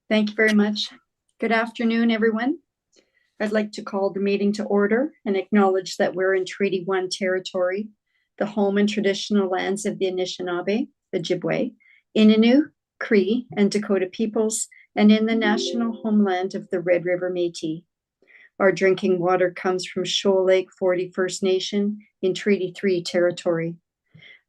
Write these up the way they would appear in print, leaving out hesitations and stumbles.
Thank you very much. Good afternoon, everyone. I'd like to call the meeting to order and acknowledge that we're in Treaty 1 territory, the home and traditional lands of the Anishinaabe, the Ojibwe, Innu, Cree, and Dakota peoples, and in the national homeland of the Red River Métis. Our drinking water comes from Shoal Lake 40 First Nation in Treaty 3 territory.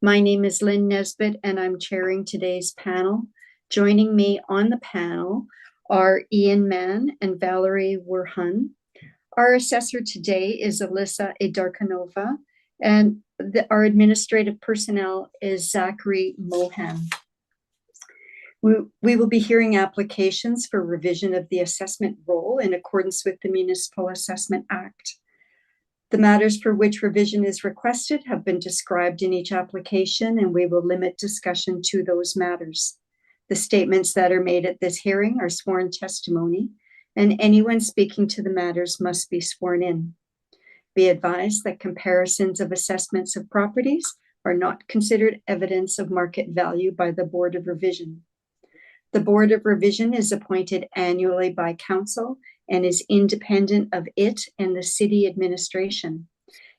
My name is Lynn Nesbitt, and I'm chairing today's panel. Joining me on the panel are Ian Mann and Valerie Werhun. Our assessor today is Alyssa Edarkanova, and our administrative personnel is Zachary Mohan. We will be hearing applications for revision of the assessment roll in accordance with the Municipal Assessment Act. The matters for which revision is requested have been described in each application, and we will limit discussion to those matters. The statements that are made at this hearing are sworn testimony, and anyone speaking to the matters must be sworn in. Be advised that comparisons of assessments of properties are not considered evidence of market value by the Board of Revision. The Board of Revision is appointed annually by Council and is independent of it and the city administration.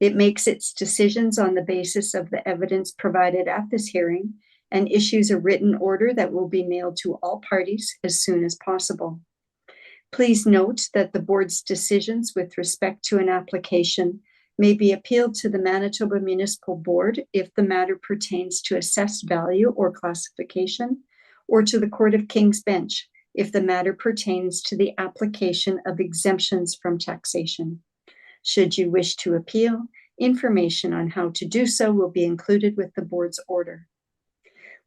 It makes its decisions on the basis of the evidence provided at this hearing and issues a written order that will be mailed to all parties as soon as possible. Please note that the board's decisions with respect to an application may be appealed to the Manitoba Municipal Board if the matter pertains to assessed value or classification, or to the Court of King's Bench if the matter pertains to the application of exemptions from taxation. Should you wish to appeal, information on how to do so will be included with the board's order.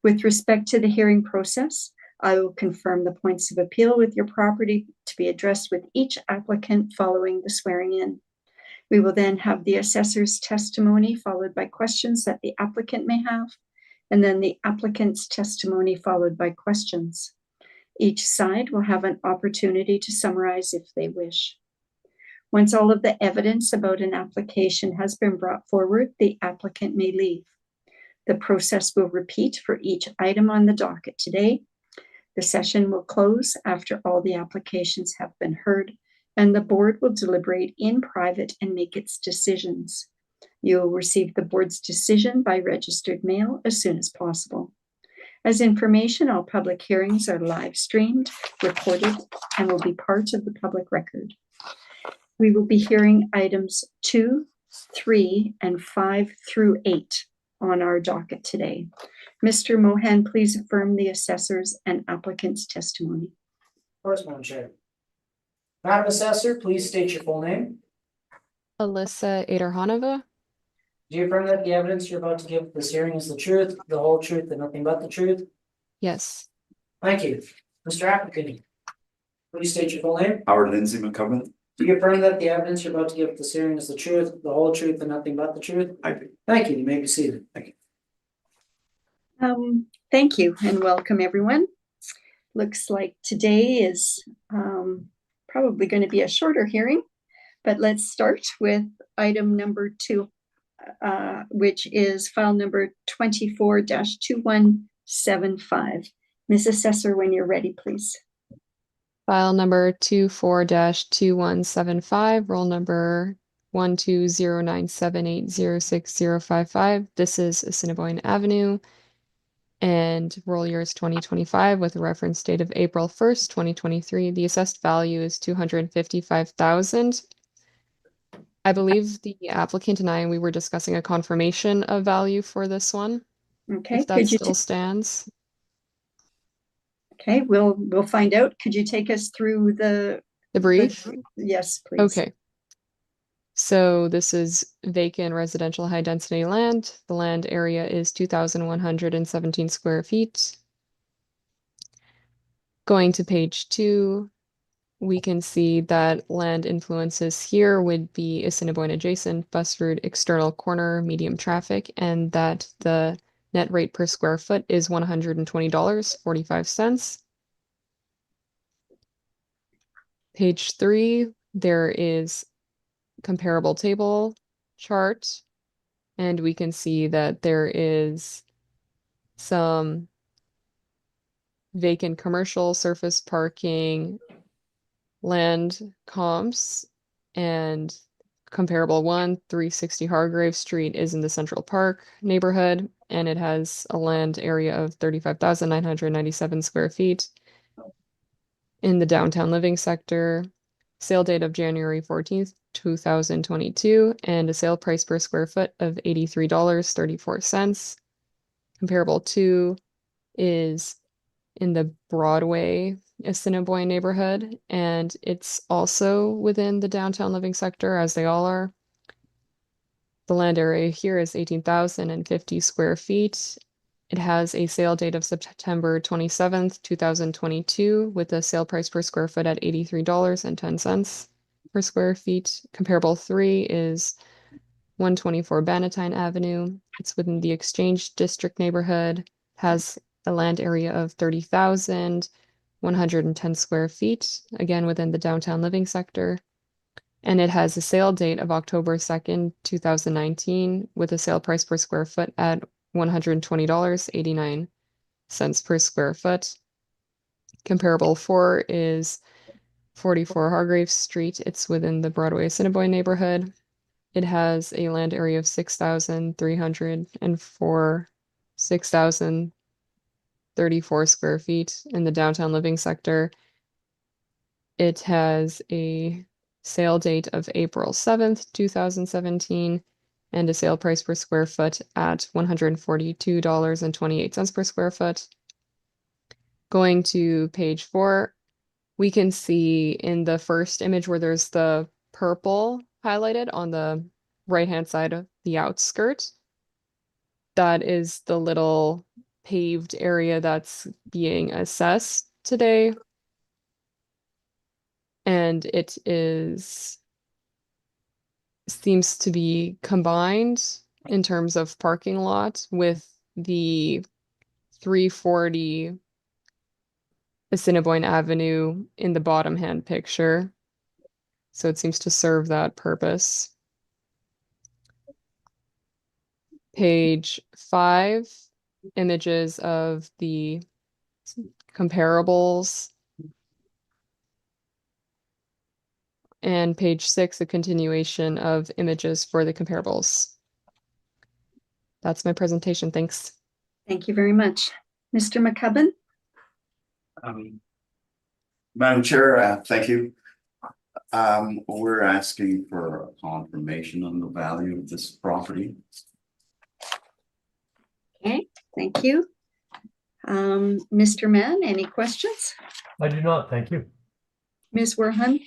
With respect to the hearing process, I will confirm the points of appeal with your property to be addressed with each applicant following the swearing in. We will then have the assessor's testimony followed by questions that the applicant may have, and then the applicant's testimony followed by questions. Each side will have an opportunity to summarize if they wish. Once all of the evidence about an application has been brought forward, the applicant may leave. The process will repeat for each item on the docket today. The session will close after all the applications have been heard, and the board will deliberate in private and make its decisions. You will receive the board's decision by registered mail as soon as possible. As information, all public hearings are live streamed, recorded, and will be part of the public record. We will be hearing items 2, 3, and 5 through 8 on our docket today. Mr. Mohan, please affirm the assessor's and applicant's testimony. Of course, Madam Chair. Madam Assessor, please state your full name. Alyssa Edarhanova. Do you affirm that the evidence you're about to give at this hearing is the truth, the whole truth, and nothing but the truth? Yes. Thank you. Mr. Applicant, please state your full name. Howard Lindsay McCubbin. Do you affirm that the evidence you're about to give at this hearing is the truth, the whole truth, and nothing but the truth? I do. Thank you. You may be seated. Thank you. Thank you and welcome everyone. Looks like today is probably going to be a shorter hearing, but let's start with item number 2, which is file number 24-2175. Ms. Assessor, when you're ready, please. File number 24-2175, roll number 12097806055. This is Assiniboine Avenue, and roll year is 2025 with a reference date of April 1st, 2023. The assessed value is $255,000. I believe the applicant and we were discussing a confirmation of value for this one. Okay, if that still stands. Okay, we'll find out. Could you take us through the brief? Yes, please. Okay. So this is vacant residential high density land. The land area is 2,117 square feet. Going to page 2, we can see that land influences here would be Assiniboine adjacent, bus route, external corner, medium traffic, and that the net rate per square foot is $120.45. Page 3, there is comparable table chart, and we can see that there is some vacant commercial, surface parking, land comps, and comparable one, 360 Hargrave Street is in the Central Park neighborhood, and it has a land area of 35,997 square feet in the downtown living sector. Sale date of January 14th, 2022, and a sale price per square foot of $83.34. Comparable two is in the Broadway Assiniboine neighborhood, and it's also within the downtown living sector, as they all are. The land area here is 18,050 square feet. It has a sale date of September 27th, 2022, with a sale price per square foot at $83.10 per square feet. Comparable three is 124 Bannatyne Avenue. It's within the Exchange District neighborhood, has a land area of 30,110 square feet, again within the downtown living sector. And it has a sale date of October 2nd, 2019, with a sale price per square foot at $120.89 per square foot. Comparable four is 44 Hargrave Street. It's within the Broadway Assiniboine neighborhood. It has a land area of 6,034 square feet in the downtown living sector. It has a sale date of April 7th, 2017, and a sale price per square foot at $142.28 per square foot. Going to page 4, we can see in the first image where there's the purple highlighted on the right-hand side of the outskirt. That is the little paved area that's being assessed today. And it seems to be combined in terms of parking lot with the 340 Assiniboine Avenue in the bottom hand picture. So it seems to serve that purpose. Page 5, images of the comparables. And page 6, a continuation of images for the comparables. That's my presentation. Thanks. Thank you very much. Mr. McCubbin? Madam Chair, thank you. We're asking for a confirmation on the value of this property. Okay, thank you. Mr. Mann, any questions? I do not, thank you. Ms. Werhun?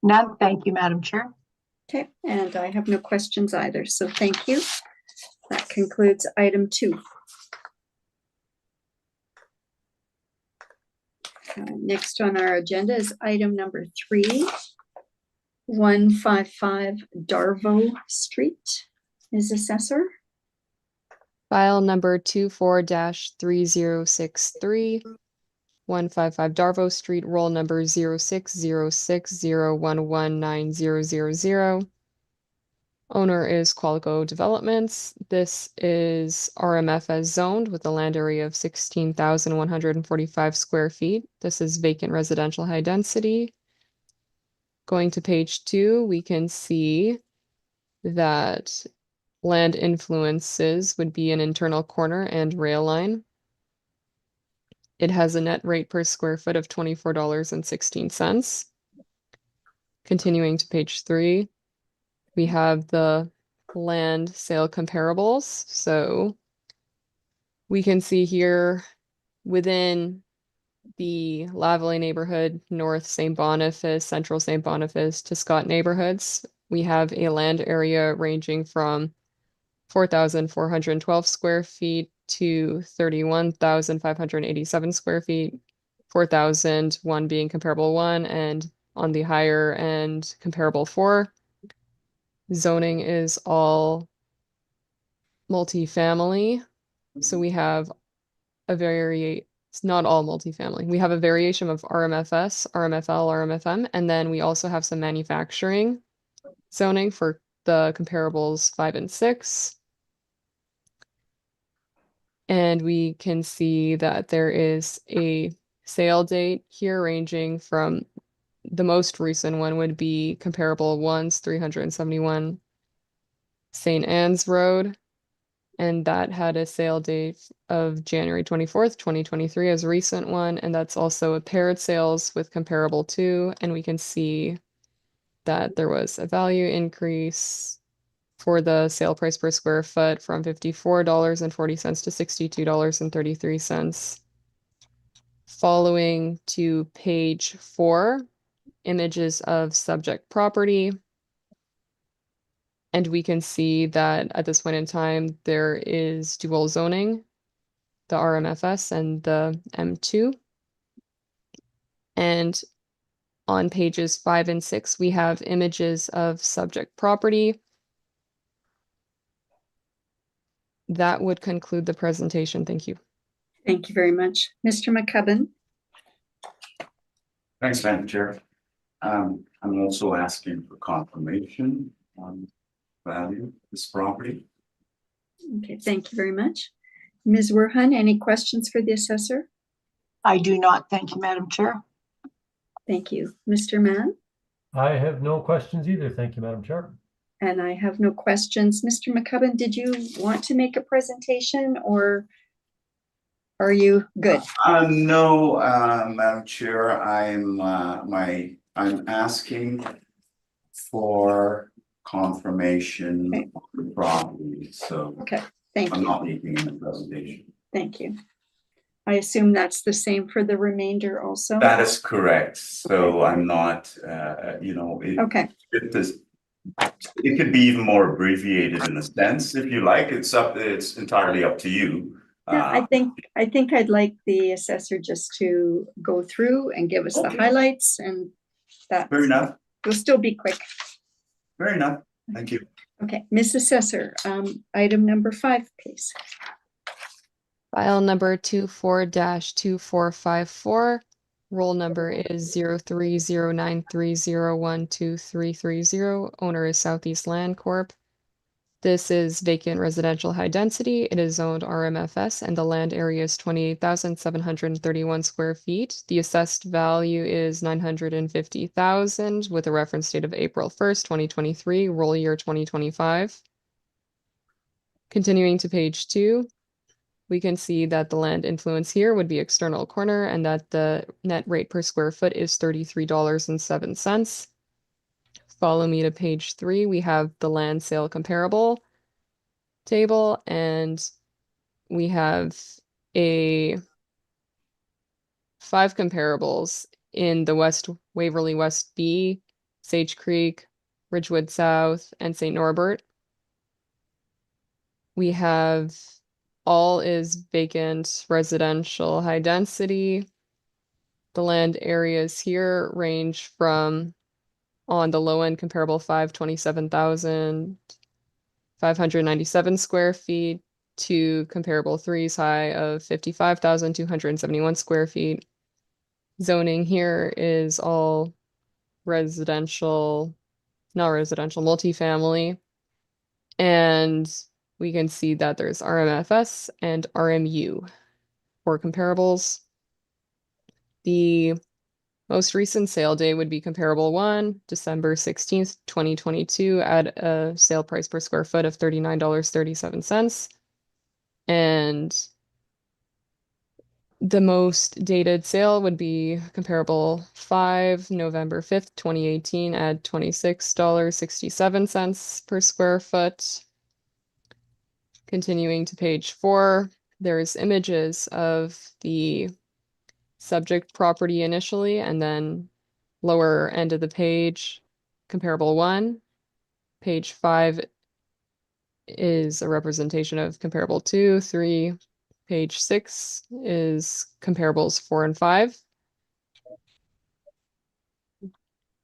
None, thank you, Madam Chair. Okay, and I have no questions either, so thank you. That concludes item 2. Next on our agenda is item number 3, 155 Darvo Street. Ms. Assessor? File number 24-3063, 155 Darvo Street, roll number 0606011900. Owner is Qualico Developments. This is RMF as zoned with a land area of 16,145 square feet. This is vacant residential high density. Going to page 2, we can see that land influences would be an internal corner and rail line. It has a net rate per square foot of $24.16. Continuing to page 3, we have the land sale comparables. So we can see here within the Lavalley neighborhood, North St. Boniface, Central St. Boniface to Scott neighborhoods, we have a land area ranging from 4,412 square feet to 31,587 square feet, 4,001 being comparable 1, and on the higher end, comparable 4. Zoning is all multifamily. So we have it's not all multifamily. We have a variation of RMFS, RMFL, RMFM, and then we also have some manufacturing zoning for the comparables 5 and 6. And we can see that there is a sale date here ranging from the most recent one would be comparable ones, 371 St. Anne's Road. And that had a sale date of January 24th, 2023 as a recent one. And that's also a paired sales with comparable two. And we can see that there was a value increase for the sale price per square foot from $54.40 to $62.33. Following to page 4, images of subject property. And we can see that at this point in time, there is dual zoning, the RMFS and the M2. And on pages 5 and 6, we have images of subject property. That would conclude the presentation. Thank you. Thank you very much. Mr. McCubbin? Thanks, Madam Chair. I'm also asking for confirmation on value of this property. Okay, thank you very much. Ms. Werhun, any questions for the assessor? I do not. Thank you, Madam Chair. Thank you. Mr. Mann? I have no questions either. Thank you, Madam Chair. And I have no questions. Mr. McCubbin, did you want to make a presentation or are you good? No, Madam Chair, I'm asking for confirmation Okay. of the property, so Okay, thank I'm you. not making any presentation. Thank you. I assume that's the same for the remainder also? That is correct. So I'm not, Okay, it could be even more abbreviated in a sense, if you like. It's entirely up to you. yeah, I think I'd like the assessor just to go through and give us the Okay. highlights, and that Fair enough. will still be quick. Fair enough. Thank you. Okay, Ms. Assessor, item number 5, please. File number 24-2454. Roll number is 030930123330. Owner is Southeast Land Corp. This is vacant residential high density. It is zoned RMFS and the land area is 28,731 square feet. The assessed value is $950,000 with a reference date of April 1st, 2023, roll year 2025. Continuing to page 2. We can see that the land influence here would be external corner and that the net rate per square foot is $33.07. Follow me to page 3. We have the land sale comparable table and we have 5 comparables in the West Waverly West B, Sage Creek, Ridgewood South, and St. Norbert. We have all is vacant residential high density. The land areas here range from, on the low end, comparable 527 square feet to comparable 3s high of 55,271 square feet. Zoning here is all residential, not residential, multifamily. And we can see that there's RMFS and RMU for comparables. The most recent sale day would be comparable 1, December 16th, 2022, at a sale price per square foot of $39.37. And the most dated sale would be comparable 5, November 5th, 2018, at $26.67 per square foot. Continuing to page 4, there's images of the subject property initially, and then lower end of the page, comparable 1. Page 5 is a representation of comparable 2, 3. Page 6 is comparables 4 and 5.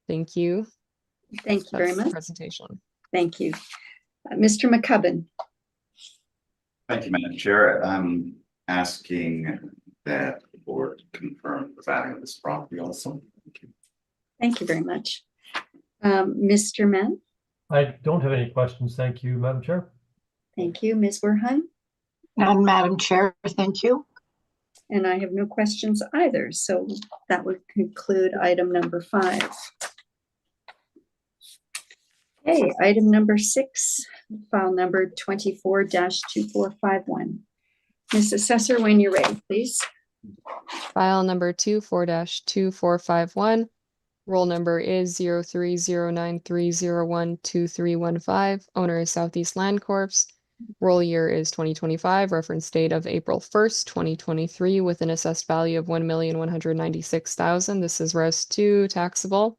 Thank you. Thank you very That's the much. presentation. Thank you. Mr. McCubbin? Thank you, Madam Chair. I'm asking that the board confirm the value of this property also. Thank you. Thank you very much. Mr. Mann? I don't have any questions. Thank you, Madam Chair. Thank you. Ms. Werhun? None, Madam Chair, thank you. And I have no questions either. So that would conclude item number 5. Okay, item number 6, file number 24-2451. Ms. Assessor, when you're ready, please. File number 24-2451. Roll number is 030930123115. Owner is Southeast Land Corp. Roll year is 2025. Reference date of April 1st, 2023, with an assessed value of $1,196,000. This is Res 2 taxable.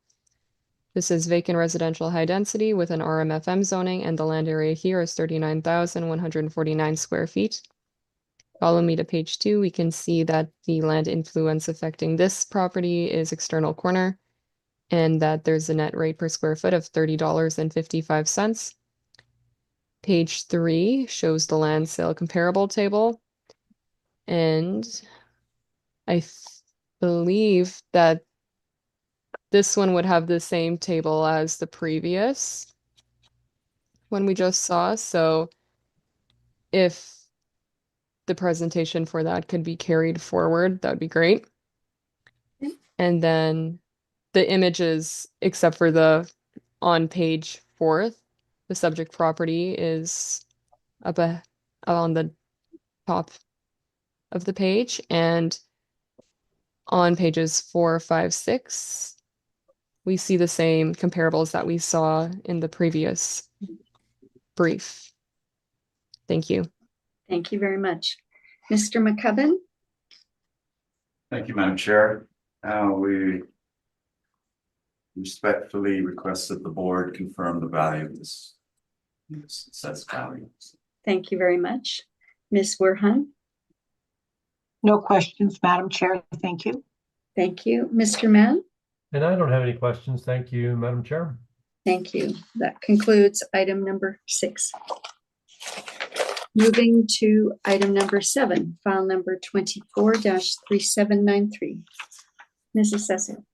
This is vacant residential high density with an RMFM zoning, and the land area here is 39,149 square feet. Follow me to page 2. We can see that the land influence affecting this property is external corner, and that there's a net rate per square foot of $30.55. Page 3 shows the land sale comparable table, and I believe that this one would have the same table as the previous one we just saw. So if the presentation for that could be carried forward, that would be great. And then the images, except for the on page 4, the subject property is up on the top of the page, and on pages 4, 5, 6, we see the same comparables that we saw in the previous brief. Thank you. Thank you very much. Mr. McCubbin? Thank you, Madam Chair. We respectfully request that the board confirm the value of this assessed value. Thank you very much. Ms. Werhan? No questions, Madam Chair, thank you. Thank you. Mr. Mann? And I don't have any questions. Thank you, Madam Chair. Thank you. That concludes item number 6. Moving to item number 7, file number 24-3793. Ms. Assessor.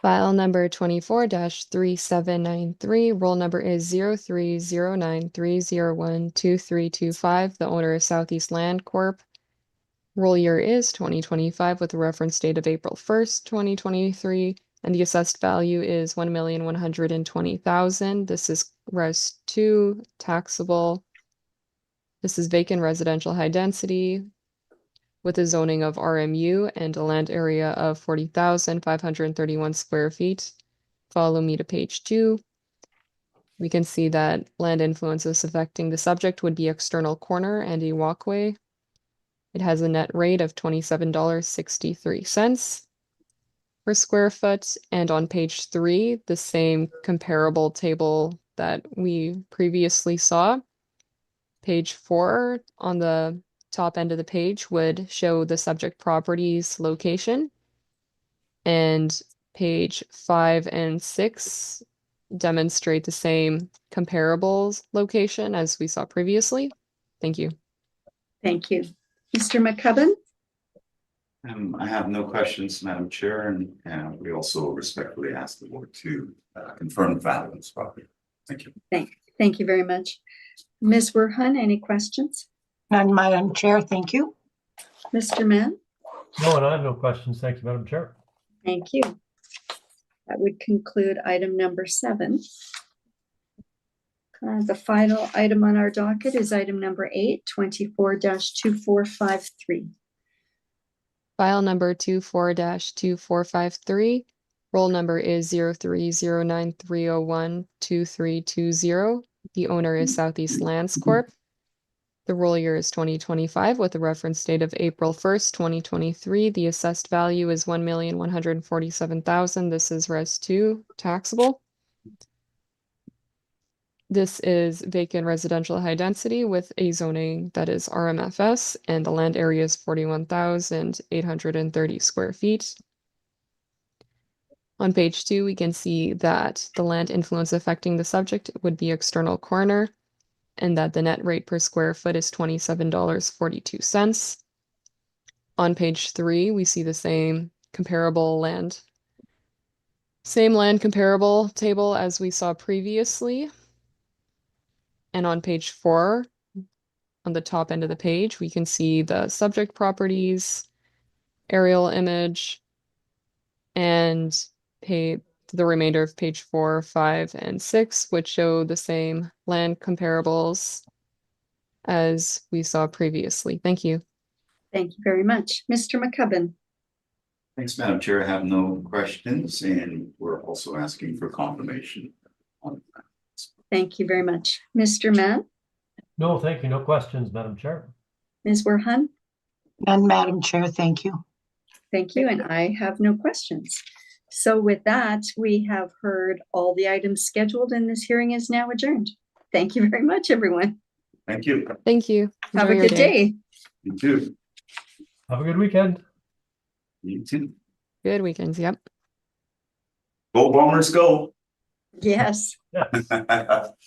File number 24-3793. Roll number is 030930123225. The owner is Southeast Land Corp. Roll year is 2025 with a reference date of April 1st, 2023. And the assessed value is $1,120,000. This is Res 2 taxable. This is vacant residential high density with a zoning of RMU and a land area of 40,531 square feet. Follow me to page 2. We can see that land influences affecting the subject would be external corner and a walkway. It has a net rate of $27.63 per square foot. And on page 3, the same comparable table that we previously saw. Page 4 on the top end of the page would show the subject property's location. And page 5 and 6 demonstrate the same comparables location as we saw previously. Thank you. Thank you. Mr. McCubbin? I have no questions, Madam Chair, and we also respectfully ask the board to confirm the value of this property. Thank you. Thank you very much. Ms. Werhan, any questions? None, Madam Chair, thank you. Mr. Mann? No, and I have no questions. Thank you, Madam Chair. Thank you. That would conclude item number 7. The final item on our docket is item number 8, 24-2453. File number 24-2453. Roll number is 030930123220. The owner is Southeast Lands Corp. The roll year is 2025 with a reference date of April 1st, 2023. The assessed value is $1,147,000. This is Res 2 taxable. This is vacant residential high density with a zoning that is RMFS, and the land area is 41,830 square feet. On page 2, we can see that the land influence affecting the subject would be external corner, and that the net rate per square foot is $27.42. On page 3, we see the same land comparable table as we saw previously. And on page 4, on the top end of the page, we can see the subject properties, aerial image, and the remainder of page 4, 5, and 6, which show the same land comparables as we saw previously. Thank you. Thank you very much. Mr. McCubbin. Thanks, Madam Chair. I have no questions, and we're also asking for confirmation on that. Thank you very much. Mr. Mann, No, thank you. No questions, Madam Chair. Ms. Werhan. None, Madam Chair. Thank you. Thank you, and I have no questions. So with that, we have heard all the items scheduled, and this hearing is now adjourned. Thank you very much, everyone. Thank you. Thank you. Have Enjoy a your good day. You too. Have a good weekend. You too. Good weekends. Yep. Go Bombers, go. Yes. Yes.